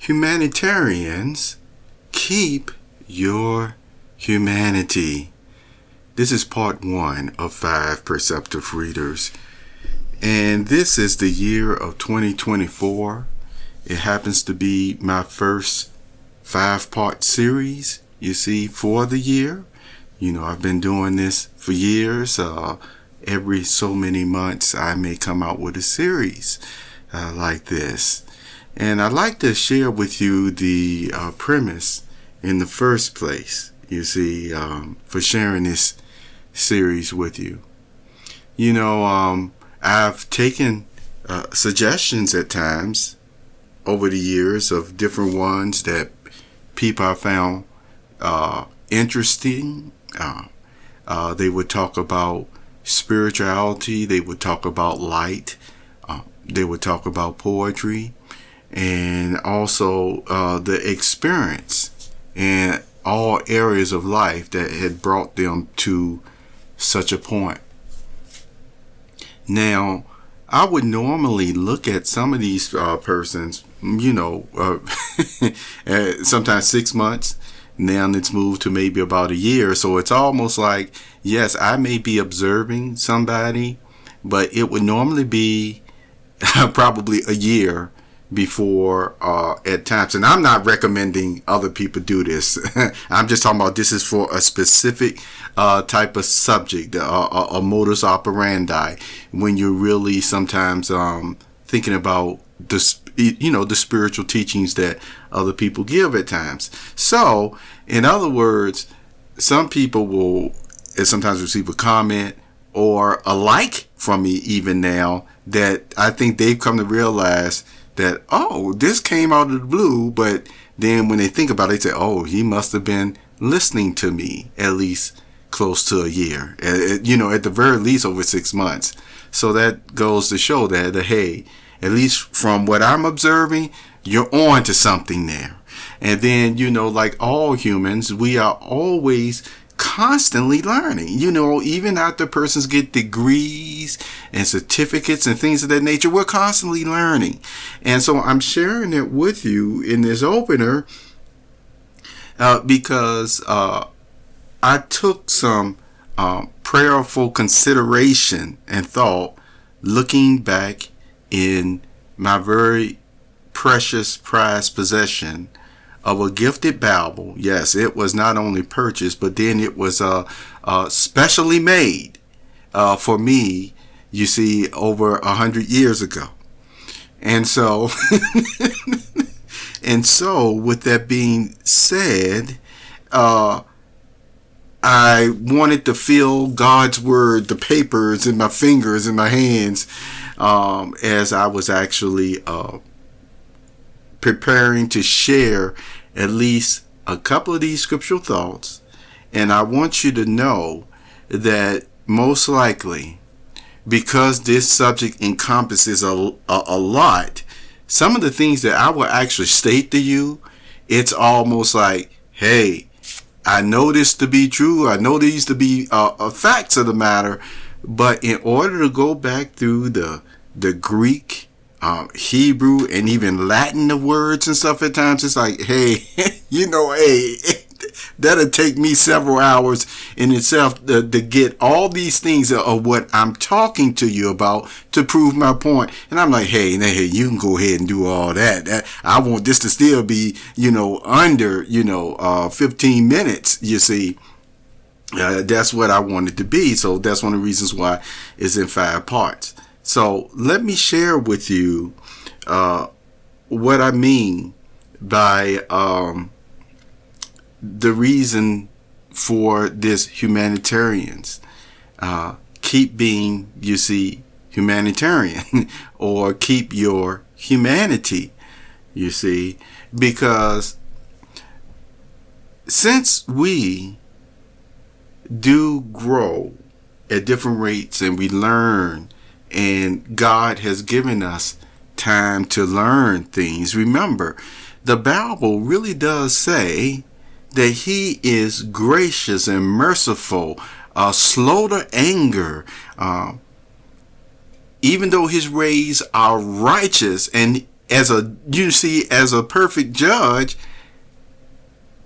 Humanitarians, keep your humanity. This is part 1 of 5 Perceptive Readers. And this is the year of 2024. It happens to be my first 5-part series, you see, for the year. You know, I've been doing this for years. Every so many months, I may come out with a series like this. And I'd like to share with you the premise in the first place, you see, for sharing this series with you. You know, I've taken suggestions at times over the years of different ones that people have found interesting. They would talk about spirituality. They would talk about light. They would talk about poetry. And also the experience in all areas of life that had brought them to such a point. Now, I would normally look at some of these persons, you know, sometimes 6 months. Now it's moved to maybe about a year. So it's almost like, yes, I may be observing somebody, but it would normally be probably a year before at times. And I'm not recommending other people do this. I'm just talking about this is for a specific type of subject, a modus operandi, when you're really sometimes thinking about the spiritual teachings that other people give at times. So, in other words, some people will sometimes receive a comment or a like from me even now that I think they've come to realize that, oh, this came out of the blue, but then when they think about it, they say, oh, he must have been listening to me at least close to a year, you know, at the very least over 6 months. So that goes to show that, hey, at least from what I'm observing, you're on to something there. And then, you know, like all humans, we are always constantly learning, you know, even after persons get degrees and certificates and things of that nature, we're constantly learning. And so I'm sharing it with you in this opener because I took some prayerful consideration and thought, looking back in my very precious prized possession of a gifted Bible. Yes, it was not only purchased, but then it was specially made for me, you see, over 100 years ago. And so, with that being said, I wanted to feel God's word, the papers in my fingers, in my hands, as I was actually preparing to share at least a couple of these scriptural thoughts. And I want you to know that most likely, because this subject encompasses a lot, some of the things that I will actually state to you, it's almost like, hey, I know this to be true. I know these to be facts of the matter. But in order to go back through the Greek, Hebrew, and even Latin of words and stuff at times, it's like, hey, you know, hey, that'll take me several hours in itself to get all these things of what I'm talking to you about to prove my point. And I'm like, hey, you can go ahead and do all that. I want this to still be, you know, under, 15 minutes, you see. That's what I want it to be. So that's one of the reasons why it's in 5 parts. So let me share with you what I mean by the reason for this humanitarians. Keep being, you see, humanitarian or keep your humanity, you see, because since we do grow at different rates and we learn, and God has given us time to learn things. Remember, the Bible really does say that he is gracious and merciful, slow to anger, even though his ways are righteous, and as a perfect judge,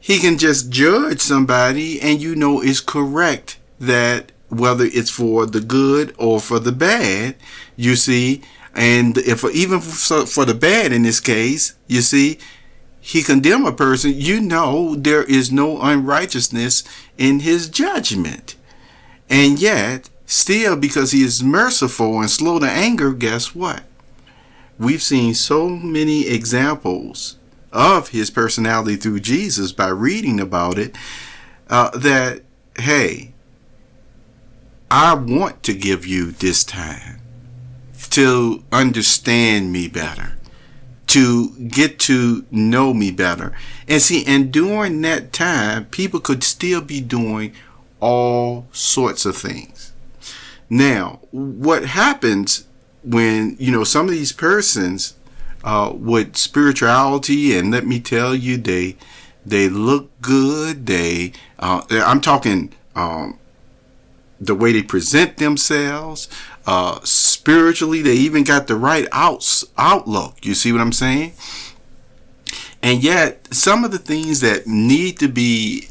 he can just judge somebody and it's correct, that whether it's for the good or for the bad, you see. And if even for the bad in this case, you see, he condemned a person, there is no unrighteousness in his judgment. And yet, still, because he is merciful and slow to anger, guess what? We've seen so many examples of his personality through Jesus by reading about it, that, hey, I want to give you this time to understand me better, to get to know me better. And see, and during that time, people could still be doing all sorts of things. Now, what happens when, some of these persons with spirituality, and let me tell you, they look good. I'm talking the way they present themselves, spiritually, they even got the right outlook. You see what I'm saying? And yet, some of the things that need to be,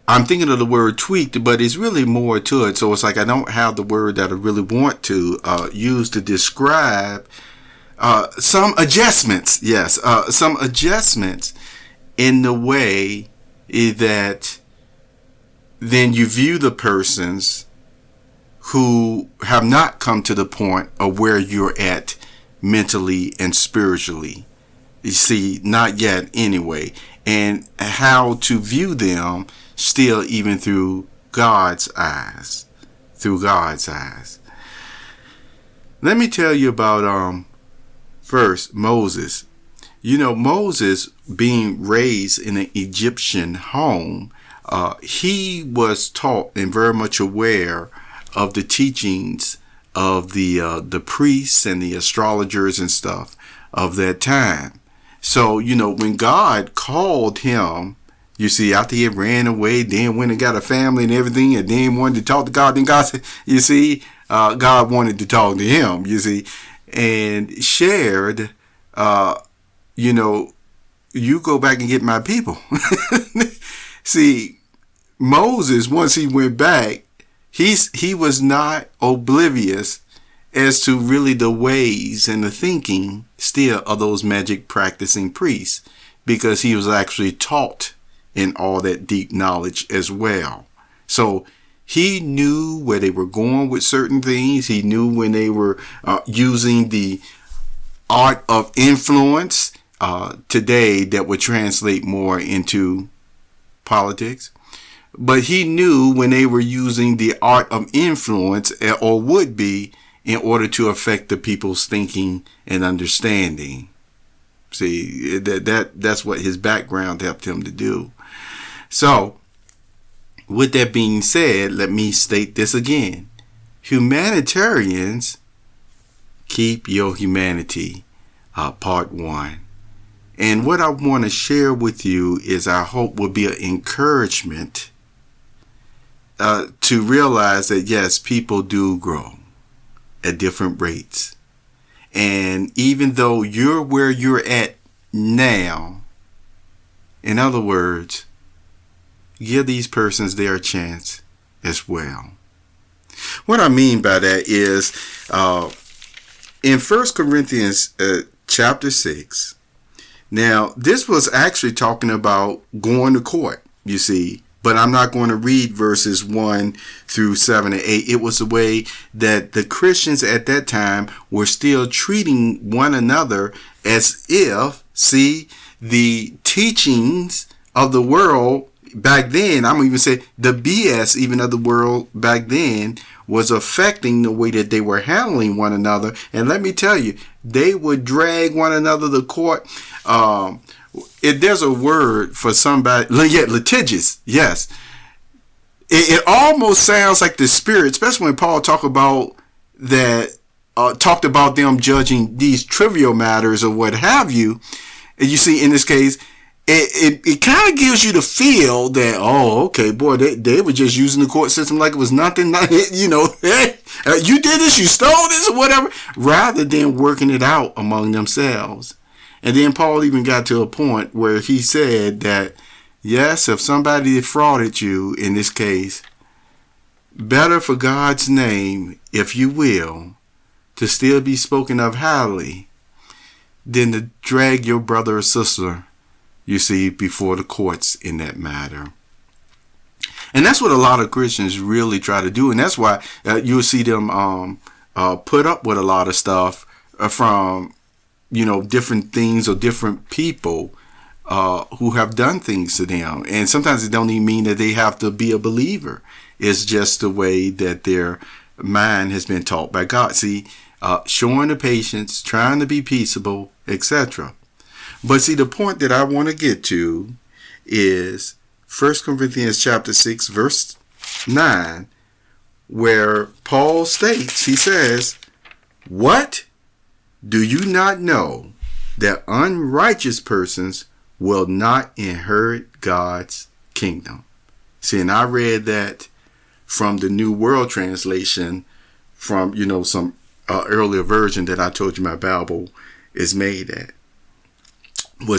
I'm thinking of the word tweaked, but it's really more to it. So it's like I don't have the word that I really want to use to describe some adjustments. Yes, some adjustments in the way that then you view the persons who have not come to the point of where you're at mentally and spiritually. You see, not yet anyway. And how to view them still even through God's eyes. Through God's eyes. Let me tell you about first Moses. Moses being raised in an Egyptian home, he was taught and very much aware of the teachings of the priests and the astrologers and stuff of that time. So, when God called him, you see, after he had ran away, then went and got a family and everything, and then wanted to talk to God, then God said, you see, God wanted to talk to him, you see, and shared, you go back and get my people. See, Moses, once he went back, he was not oblivious as to really the ways and the thinking still of those magic practicing priests, because he was actually taught in all that deep knowledge as well. So he knew where they were going with certain things. He knew when they were using the art of influence today that would translate more into politics. But he knew when they were using the art of influence, or would be, in order to affect the people's thinking and understanding. See, that's what his background helped him to do. So, with that being said, let me state this again. Humanitarians, keep your humanity, part 1. And what I want to share with you is, I hope, will be an encouragement to realize that, yes, people do grow at different rates. And even though you're where you're at now, in other words, give these persons their chance as well. What I mean by that is, in 1 Corinthians chapter 6, now this was actually talking about going to court, you see. But I'm not going to read verses 1 through 7 and 8. It was the way that the Christians at that time were still treating one another as if, see, the teachings of the world back then, I'm going to even say the BS even of the world back then, was affecting the way that they were handling one another. And let me tell you, they would drag one another to court. There's a word for somebody, litigious. Yes. It almost sounds like the spirit, especially when Paul talked about them judging these trivial matters or what have you. And you see, in this case, it kind of gives you the feel that, oh, okay, boy, they were just using the court system like it was nothing, you know, you did this, you stole this or whatever, rather than working it out among themselves. And then Paul even got to a point where he said that, yes, if somebody defrauded you in this case, better for God's name, if you will, to still be spoken of highly than to drag your brother or sister, you see, before the courts in that matter. And that's what a lot of Christians really try to do. And that's why you'll see them put up with a lot of stuff from, you know, different things or different people who have done things to them. And sometimes it don't even mean that they have to be a believer. It's just the way that their mind has been taught by God. See, showing the patience, trying to be peaceable, etc. But see, the point that I want to get to is 1 Corinthians chapter 6, verse 9, where Paul states, he says, "What? Do you not know that unrighteous persons will not inherit God's kingdom?" See, and I read that from the New World Translation, from, you know, some earlier version that I told you my Bible was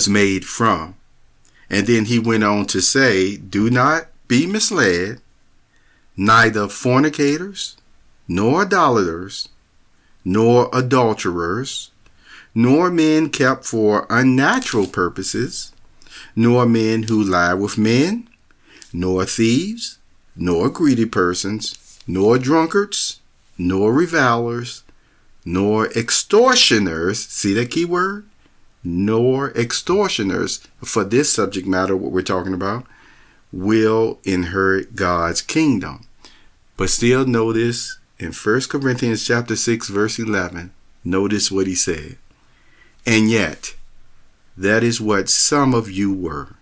made from. And then he went on to say, "Do not be misled, neither fornicators, nor idolaters, nor adulterers, nor men kept for unnatural purposes, nor men who lie with men, nor thieves, nor greedy persons, nor drunkards, nor revilers, nor extortioners," see that key word? "Nor extortioners," for this subject matter, what we're talking about, "will inherit God's kingdom." But still notice in 1 Corinthians chapter 6, verse 11, notice what he said. "And yet, that is what some of you were.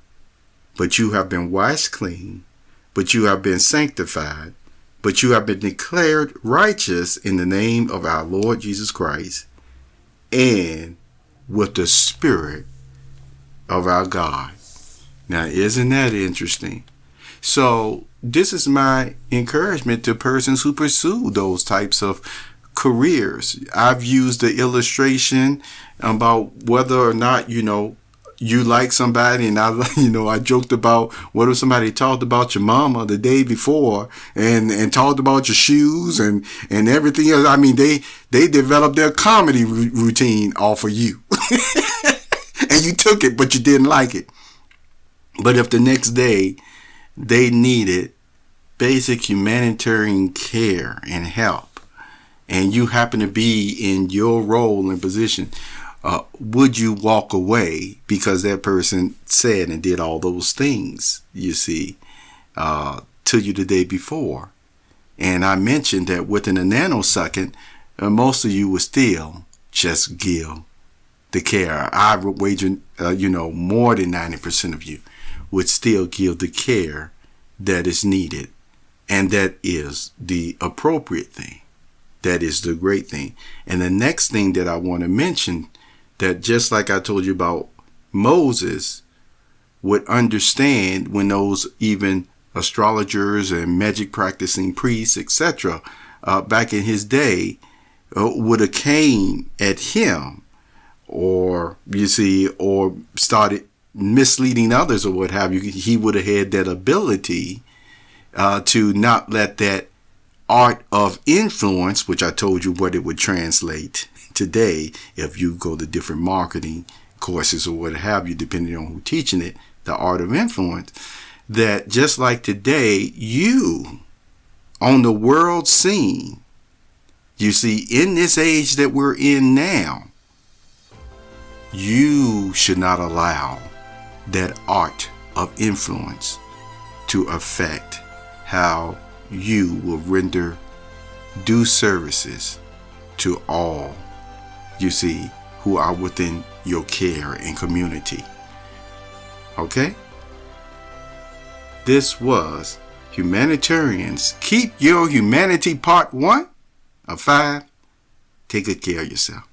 But you have been washed clean, but you have been sanctified, but you have been declared righteous in the name of our Lord Jesus Christ, and with the Spirit of our God." Now, isn't that interesting? So this is my encouragement to persons who pursue those types of careers. I've used the illustration about whether or not, you know, you like somebody, and I joked about, what if somebody talked about your mama the day before and talked about your shoes and everything else. I mean, they developed their comedy routine off of you. And you took it, but you didn't like it. But if the next day they needed basic humanitarian care and help, and you happen to be in your role and position, would you walk away because that person said and did all those things, you see, to you the day before? And I mentioned that within a nanosecond, most of you would still just give the care. I would wager, more than 90% of you would still give the care that is needed. And that is the appropriate thing. That is the great thing. And the next thing that I want to mention, that just like I told you about Moses, would understand when those even astrologers and magic practicing priests, etc., back in his day, would have came at him, or or started misleading others or what have you, he would have had that ability to not let that art of influence, which I told you what it would translate today if you go to different marketing courses or what have you, depending on who's teaching it, the art of influence, that just like today, you on the world scene, you see, in this age that we're in now, you should not allow that art of influence to affect how you will render due services to all, you see, who are within your care and community. Okay? This was Humanitarians. Keep your humanity, part 1 of 5. Take good care of yourself.